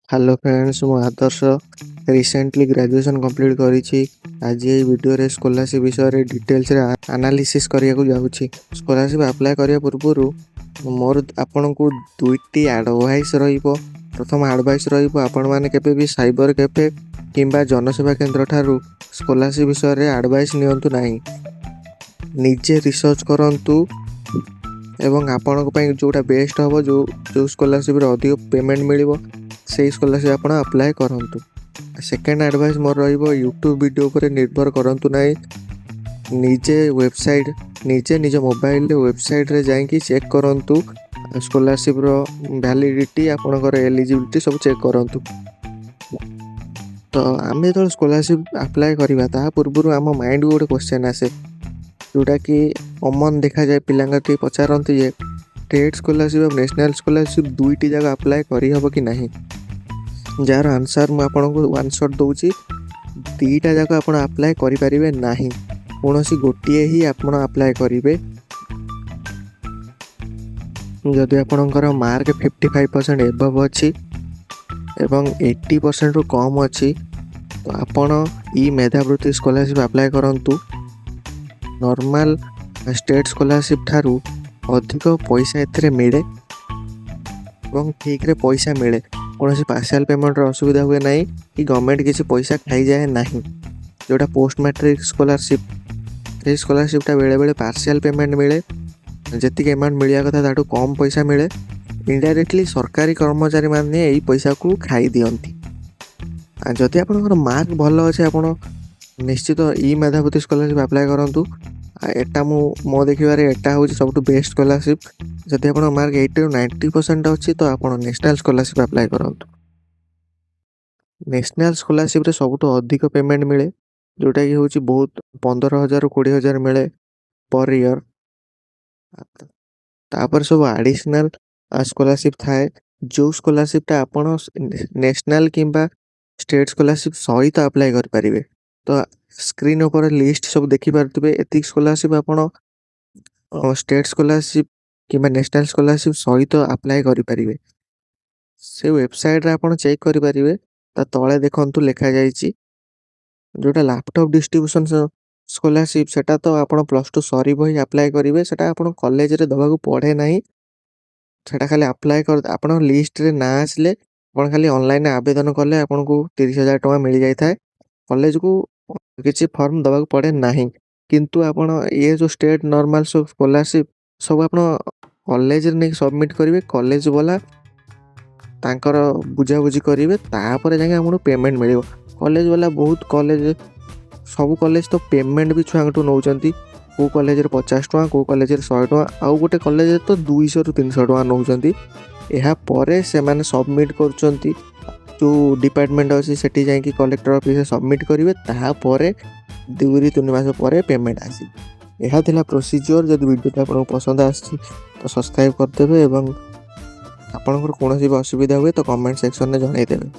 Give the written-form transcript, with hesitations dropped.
Hello friends, मु आदर्श recently graduation complete करी। आज ये वीडियो रे स्कॉलरशिप विषय रे डिटेल्स रे एनालिसिस करिया को जाउछि। स्कॉलरशिप अप्लाई करिया पूर्व मोर आपन को दुईटी एडवाइस रहिबो। प्रथम एडवाइस रहिबो, आपण माने केबे भी साइबर कैफे किंबा जनसेवा केंद्र ठारू स्कॉलरशिप विषय रे एडवाइस नियंतु नाही। निजे रिसर्च करंतु एवं आपण को जोटा बेस्ट हबो, जो स्कॉलरशिप रे अधिक पेमेंट मिलिबो से स्कॉलरशिप आप अप्लाई करंतु। सेकेंड एडवाइस मोर रहिबो, यूट्यूब वीडियो पर निर्भर करंतु नाही। निजे वेबसाइट निजे निज मोबाइल वेबसाइट रे जाइकी चेक करंतु स्कॉलरशिप रो वैलिडिटी, आपनकर एलिजिबिलिटी सब चेक करंतु। तो आमे तो स्कॉलरशिप अप्लाई करिबा ता पूर्व आम माइंड गोटे क्वेश्चन आसे, जोटा कि कॉमन देखा जाए पिलांगा टी पचारंतु जे स्टेट स्कॉलरशिप और नेशनल स्कॉलरशिप दुईटी जगह अप्लाई करी हबो कि नहीं। जार आंसर मु आपनको वन शॉट दूची, दीटा जगह आपण अप्लाई करि परिबे नाही, कोनोसी गोटिए ही आपण अप्लाई करिवे। जदि आपणकर मार्क 55% एबव अछि एवं 80% रु कम अछि तो आपण ई मेधावृत्ति स्कॉलरशिप अप्लाई करंतु। नॉर्मल स्टेट स्कॉलरशिप ठारू अधिक पैसा एथरे मिले एवं ठीक रे पैसा मिले, कौन पार्शियल पेमेंट असुविधा हुए ना कि गवर्नमेंट किसी पैसा खाई जाए ना। जोटा पोस्ट मैट्रिक स्कॉलरशिप, स्कॉलरशिपटा बेले बेले पार्शियल पेमेंट मिले, जी अमाउंट मिलिया कथा ताठू कम पैसा मिले। इनडायरेक्टली सरकारी कर्मचारी माने यही पैसा को खाई दियंती। जदि आपनकर मार्क भल अच्छे आपण निश्चित ई मेधावृत्ति स्कॉलरशिप अप्लाई करंतु। एटा मो देखिबारे एटा होची सबटू बेस्ट स्कॉलरशिप। जदि आपन मार्क 80 ରୁ 90% अछि तो आपण नेशनल स्कॉलरशिप अप्लाई करंतु। नेशनल स्कॉलरशिप रे सबटू अधिक पेमेंट मिले, जोटा कि होची बहुत 15,000 ରୁ 20,000 मिले पर ईयर। तापर सब एडिशनल स्कॉलरशिप थाए, जो स्कॉलरशिपटा आपण नेशनल किंबा स्टेट स्कॉलरशिप सहित अप्लाई कर परिबे। तो स्क्रीन ऊपर लिस्ट सब देखि पारथिबे, एतिक स्कॉलरशिप आपण स्टेट स्कॉलरशिप किंबा नेशनल स्कॉलरशिप सहित अप्लाई करि परिबे। से वेबसाइट रे आपण चेक करि परिबे, ता तळे देखंतु लेखा जाईची जोटा लैपटॉप डिस्ट्रीब्यूशन स्कॉलरशिप, सेटा तो आपण +2 सरीबो ही अप्लाई करिवे। सेटा आपण कॉलेज रे दबा को पड़े नाही, सेटा खाली अप्लाई कर आपण लिस्ट रे ना आसले आपण खाली ऑनलाइन आवेदन करले आपण को 30,000 टका मिल जाय थाए। कॉलेज को किसी फॉर्म दबा को पड़े नाही, किंतु आपण ये जो स्टेट नॉर्मल स्कॉलरशिप सब आपण कॉलेज रे नै सबमिट करिवे। कॉलेज वाला तांकर बुझाबुझी करिवे, तापर जाके हमन पेमेंट मिलिबो। कॉलेज वाला बहुत कॉलेज सब कॉलेज तो पेमेंट भी छुआंटू नौचंती। को कॉलेज रे 50 टका, को कॉलेज रे 100 टका, आउ गोटे कॉलेज रे तो 200 ରୁ 300 टका नौचंती। एहा परे से माने सबमिट करचंती, जो डिपार्टमेंट अछि सेठी जाके कलेक्टर ऑफिस रे सबमिट करिवे। ताहा परे 2 ରୁ 3 मास परे पेमेंट आसी। एहा थिला प्रोसीजर। जदि वीडियो आपन पसंद आछि तो सब्सक्राइब कर देबे एवं आपनकर कोनोसी भी असुविधा हुए तो कमेंट सेक्शन में जणाई देबे।